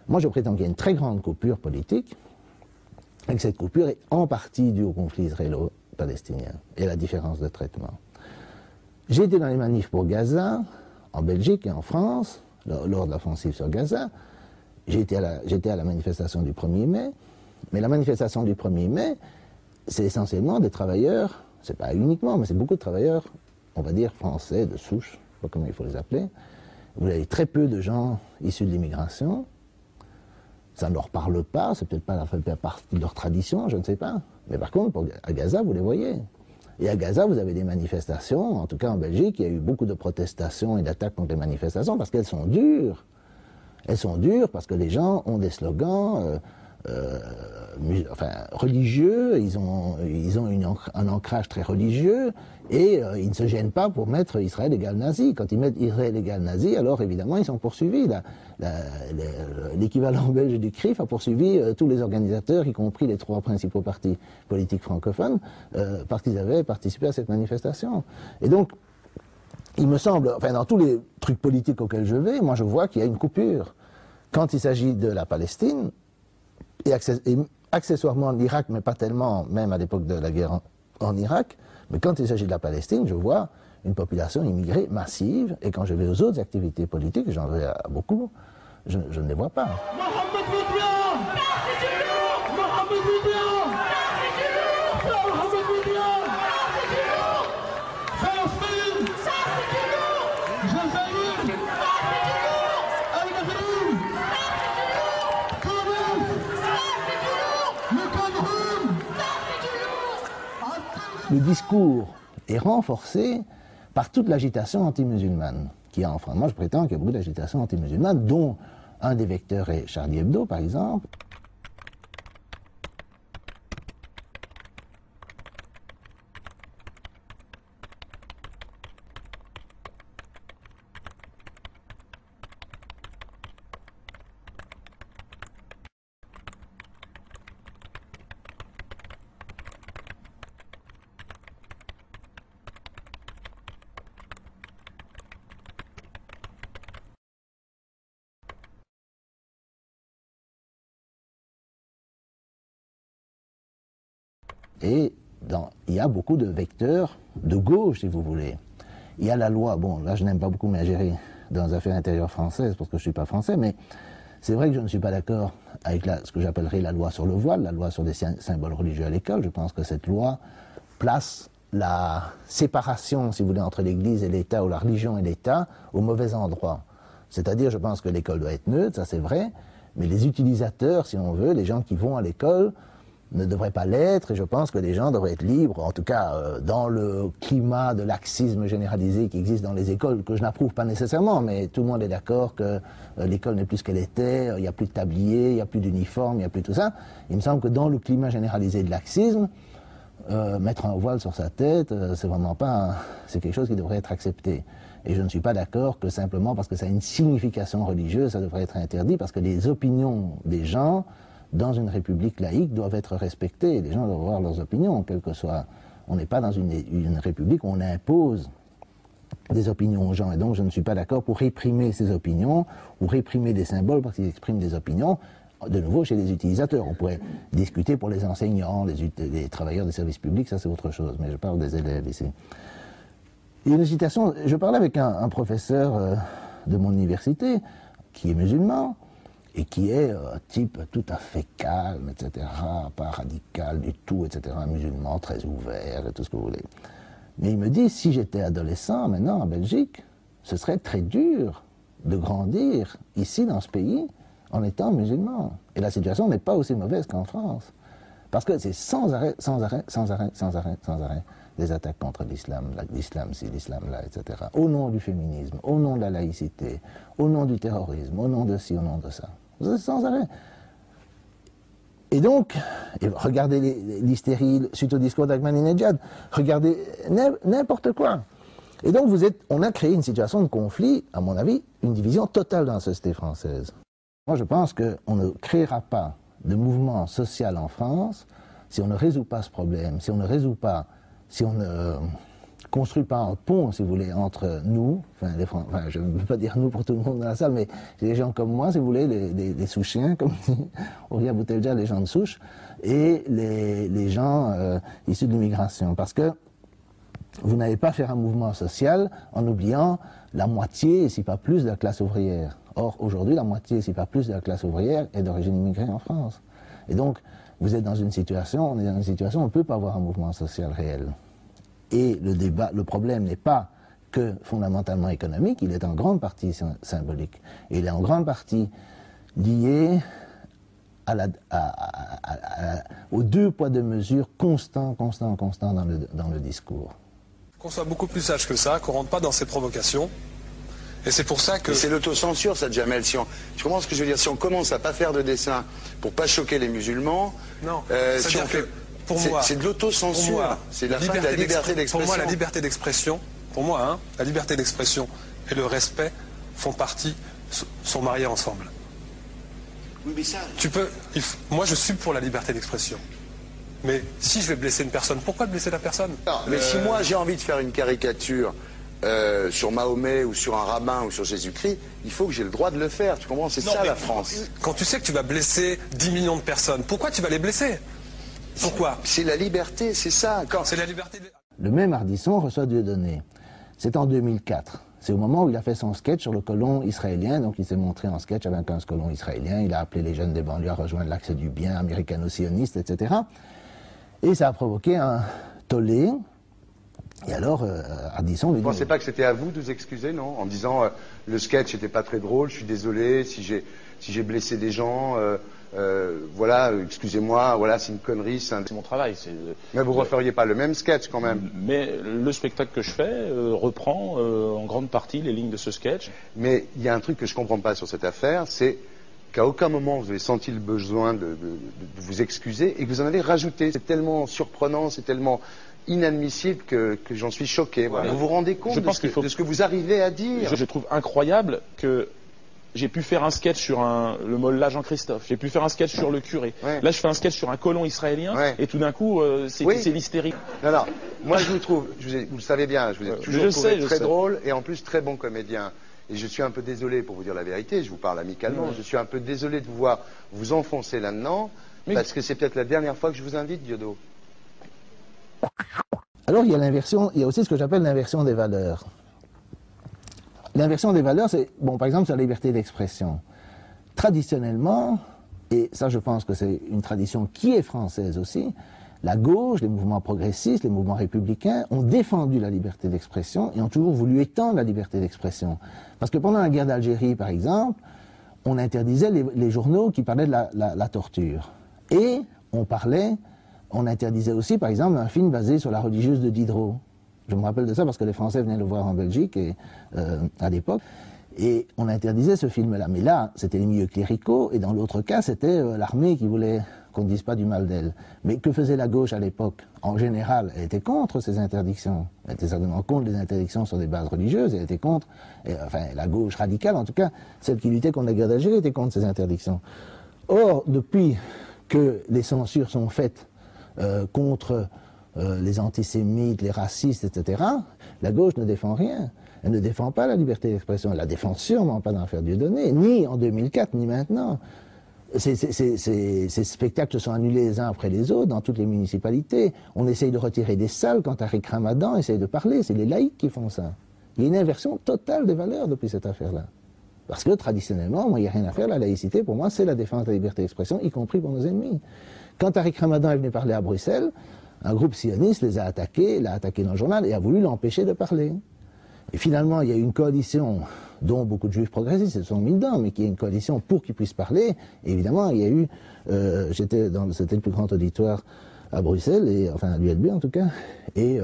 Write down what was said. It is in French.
Moi, je prétends qu'il y a une très grande coupure politique, et que cette coupure est en partie due au conflit israélo-palestinien et à la différence de traitement. J'ai été dans les manifs pour Gaza, en Belgique et en France, lors de l'offensive sur Gaza. J'étais à la manifestation du 1er mai, mais la manifestation du 1er mai, c'est essentiellement des travailleurs, c'est pas uniquement, mais c'est beaucoup de travailleurs, on va dire français, de souche, je ne sais pas comment il faut les appeler. Vous avez très peu de gens issus de l'immigration, ça ne leur parle pas, c'est peut-être pas la partie de leur tradition, je ne sais pas. Mais par contre, à Gaza, vous les voyez. Et à Gaza, vous avez des manifestations, en tout cas en Belgique, il y a eu beaucoup de protestations et d'attaques contre les manifestations parce qu'elles sont dures. Elles sont dures parce que les gens ont des slogans religieux, ils ont un ancrage très religieux et ils ne se gênent pas pour mettre Israël égale nazi. Quand ils mettent Israël égale nazi, alors évidemment ils sont poursuivis. L'équivalent belge du CRIF a poursuivi tous les organisateurs, y compris les 3 principaux partis politiques francophones, parce qu'ils avaient participé à cette manifestation. Et donc, il me semble, enfin dans tous les trucs politiques auxquels je vais, moi je vois qu'il y a une coupure. Quand il s'agit de la Palestine, et accessoirement l'Irak, mais pas tellement, même à l'époque de la guerre en Irak, mais quand il s'agit de la Palestine, je vois une population immigrée massive, et quand je vais aux autres activités politiques, j'en vais à beaucoup, je ne les vois pas. Le discours est renforcé par toute l'agitation anti-musulmane qu'il y a en France. Moi, je prétends qu'il y a beaucoup d'agitation anti-musulmane, dont un des vecteurs est Charlie Hebdo, par exemple. Et il y a beaucoup de vecteurs de gauche, si vous voulez. Il y a la loi, bon, là je n'aime pas beaucoup m'ingérer dans les affaires intérieures françaises parce que je ne suis pas français, mais c'est vrai que je ne suis pas d'accord avec ce que j'appellerais la loi sur le voile, la loi sur les symboles religieux à l'école. Je pense que cette loi place la séparation, si vous voulez, entre l'Église et l'État, ou la religion et l'État, au mauvais endroit. C'est-à-dire, je pense que l'école doit être neutre, ça c'est vrai, mais les utilisateurs, si on veut, les gens qui vont à l'école, ne devrait pas l'être, et je pense que les gens devraient être libres, en tout cas dans le climat de laxisme généralisé qui existe dans les écoles, que je n'approuve pas nécessairement, mais tout le monde est d'accord que l'école n'est plus ce qu'elle était, il n'y a plus de tablier, il n'y a plus d'uniforme, il n'y a plus tout ça. Il me semble que dans le climat généralisé de laxisme, mettre un voile sur sa tête, c'est vraiment pas, c'est quelque chose qui devrait être accepté. Et je ne suis pas d'accord que simplement parce que ça a une signification religieuse, ça devrait être interdit, parce que les opinions des gens dans une république laïque doivent être respectées. Les gens doivent avoir leurs opinions, quel que soit. On n'est pas dans une république où on impose des opinions aux gens. Et donc je ne suis pas d'accord pour réprimer ces opinions, ou réprimer des symboles parce qu'ils expriment des opinions, de nouveau chez les utilisateurs. On pourrait discuter pour les enseignants, les travailleurs des services publics, ça c'est autre chose, mais je parle des élèves ici. Il y a une citation, je parlais avec un professeur de mon université, qui est musulman, et qui est un type tout à fait calme, etc., pas radical du tout, etc., un musulman très ouvert et tout ce que vous voulez. Mais il me dit, si j'étais adolescent maintenant en Belgique, ce serait très dur de grandir ici dans ce pays en étant musulman. Et la situation n'est pas aussi mauvaise qu'en France. Parce que c'est sans arrêt, sans arrêt, sans arrêt, sans arrêt, sans arrêt, des attaques contre l'islam, l'islam-ci, l'islam-là, etc. Au nom du féminisme, au nom de la laïcité, au nom du terrorisme, au nom de ci, au nom de ça. Sans arrêt. Et donc, regardez l'hystérie suite au discours d'Ahmadinejad, regardez n'importe quoi. Et donc on a créé une situation de conflit, à mon avis, une division totale dans la société française. Moi je pense qu'on ne créera pas de mouvement social en France si on ne résout pas ce problème, si on ne résout pas, si on ne construit pas un pont, si vous voulez, entre nous, je ne veux pas dire nous pour tout le monde dans la salle, mais les gens comme moi, si vous voulez, les Souchiens, comme dit Ouria Boutelja, les gens de souche, et les gens issus de l'immigration. Parce que vous n'allez pas faire un mouvement social en oubliant la moitié, si pas plus, de la classe ouvrière. Or, aujourd'hui, la moitié, si pas plus, de la classe ouvrière est d'origine immigrée en France. Et donc, vous êtes dans une situation, on est dans une situation où on ne peut pas avoir un mouvement social réel. Et le débat, le problème n'est pas que fondamentalement économique, il est en grande partie symbolique. Et il est en grande partie lié aux deux poids deux mesures constants dans le discours. Qu'on soit beaucoup plus sage que ça, qu'on ne rentre pas dans ces provocations. Et c'est pour ça que... C'est l'autocensure, ça, Jamel. Tu comprends ce que je veux dire? Si on commence à pas faire de dessin pour pas choquer les musulmans... Non, si on fait... Pour moi... C'est de l'autocensure. C'est la fin de la liberté d'expression. Pour moi, la liberté d'expression, la liberté d'expression et le respect font partie, sont mariés ensemble. Oui, mais ça... Moi, je suis pour la liberté d'expression. Mais si je vais blesser une personne, pourquoi blesser la personne? Non, mais si moi j'ai envie de faire une caricature sur Mahomet ou sur un rabbin ou sur Jésus-Christ, il faut que j'ai le droit de le faire. Tu comprends? C'est ça la France. Quand tu sais que tu vas blesser 10 millions de personnes, pourquoi tu vas les blesser? Pourquoi? C'est la liberté, c'est ça. C'est la liberté. Le même Ardisson reçoit Dieudonné. C'est en 2004. C'est au moment où il a fait son sketch sur le colon israélien, donc il s'est montré en sketch avec un colon israélien, il a appelé les jeunes des banlieues à rejoindre l'axe du bien, américano-sioniste, etc. Et ça a provoqué un tollé. Et alors, Ardisson lui dit... Vous ne pensez pas que c'était à vous de vous excuser, non? En disant, le sketch n'était pas très drôle, je suis désolé si j'ai blessé des gens, voilà, excusez-moi, voilà, c'est une connerie. C'est mon travail. Mais vous ne referiez pas le même sketch quand même. Mais le spectacle que je fais reprend en grande partie les lignes de ce sketch. Mais il y a un truc que je ne comprends pas sur cette affaire, c'est qu'à aucun moment vous avez senti le besoin de vous excuser et que vous en avez rajouté. C'est tellement surprenant, c'est tellement inadmissible que j'en suis choqué. Voilà. Vous vous rendez compte de ce que vous arrivez à dire? Je trouve incroyable que j'ai pu faire un sketch sur le mollah Jean-Christophe, j'ai pu faire un sketch sur le curé. Ouais. Là, je fais un sketch sur un colon israélien, et tout d'un coup, c'est l'hystérie. Non, moi je vous trouve, vous le savez bien, je vous ai toujours trouvé très drôle et en plus très bon comédien. Et je suis un peu désolé, pour vous dire la vérité, je vous parle amicalement, je suis un peu désolé de vous voir vous enfoncer là-dedans, parce que c'est peut-être la dernière fois que je vous invite, Diodo. Alors il y a l'inversion, il y a aussi ce que j'appelle l'inversion des valeurs. L'inversion des valeurs, c'est, bon, par exemple, sur la liberté d'expression. Traditionnellement, et ça je pense que c'est une tradition qui est française aussi, la gauche, les mouvements progressistes, les mouvements républicains ont défendu la liberté d'expression et ont toujours voulu étendre la liberté d'expression. Parce que pendant la guerre d'Algérie, par exemple, on interdisait les journaux qui parlaient de la torture. Et on interdisait aussi, par exemple, un film basé sur la religieuse de Diderot. Je me rappelle de ça parce que les Français venaient le voir en Belgique à l'époque. Et on interdisait ce film-là. Mais là, c'était les milieux cléricaux, et dans l'autre cas, c'était l'armée qui voulait qu'on ne dise pas du mal d'elle. Mais que faisait la gauche à l'époque? En général, elle était contre ces interdictions. Elle était certainement contre les interdictions sur des bases religieuses, elle était contre, enfin la gauche radicale en tout cas, celle qui luttait contre la guerre d'Algérie était contre ces interdictions. Or, depuis que les censures sont faites contre les antisémites, les racistes, etc., la gauche ne défend rien. Elle ne défend pas la liberté d'expression. Elle la défend sûrement pas dans l'affaire Dieudonné, ni en 2004, ni maintenant. Ces spectacles sont annulés les uns après les autres dans toutes les municipalités. On essaye de retirer des salles quand Tariq Ramadan essaye de parler. C'est les laïcs qui font ça. Il y a une inversion totale des valeurs depuis cette affaire-là. Parce que traditionnellement, moi, il n'y a rien à faire. La laïcité, pour moi, c'est la défense de la liberté d'expression, y compris pour nos ennemis. Quand Tariq Ramadan est venu parler à Bruxelles, un groupe sioniste les a attaqués, l'a attaqué dans le journal et a voulu l'empêcher de parler. Et finalement, il y a eu une coalition dont beaucoup de juifs progressistes se sont mis dedans, mais qui est une coalition pour qu'ils puissent parler. Et évidemment, il y a eu, c'était le plus grand auditoire à Bruxelles, enfin à l'ULB en tout cas, et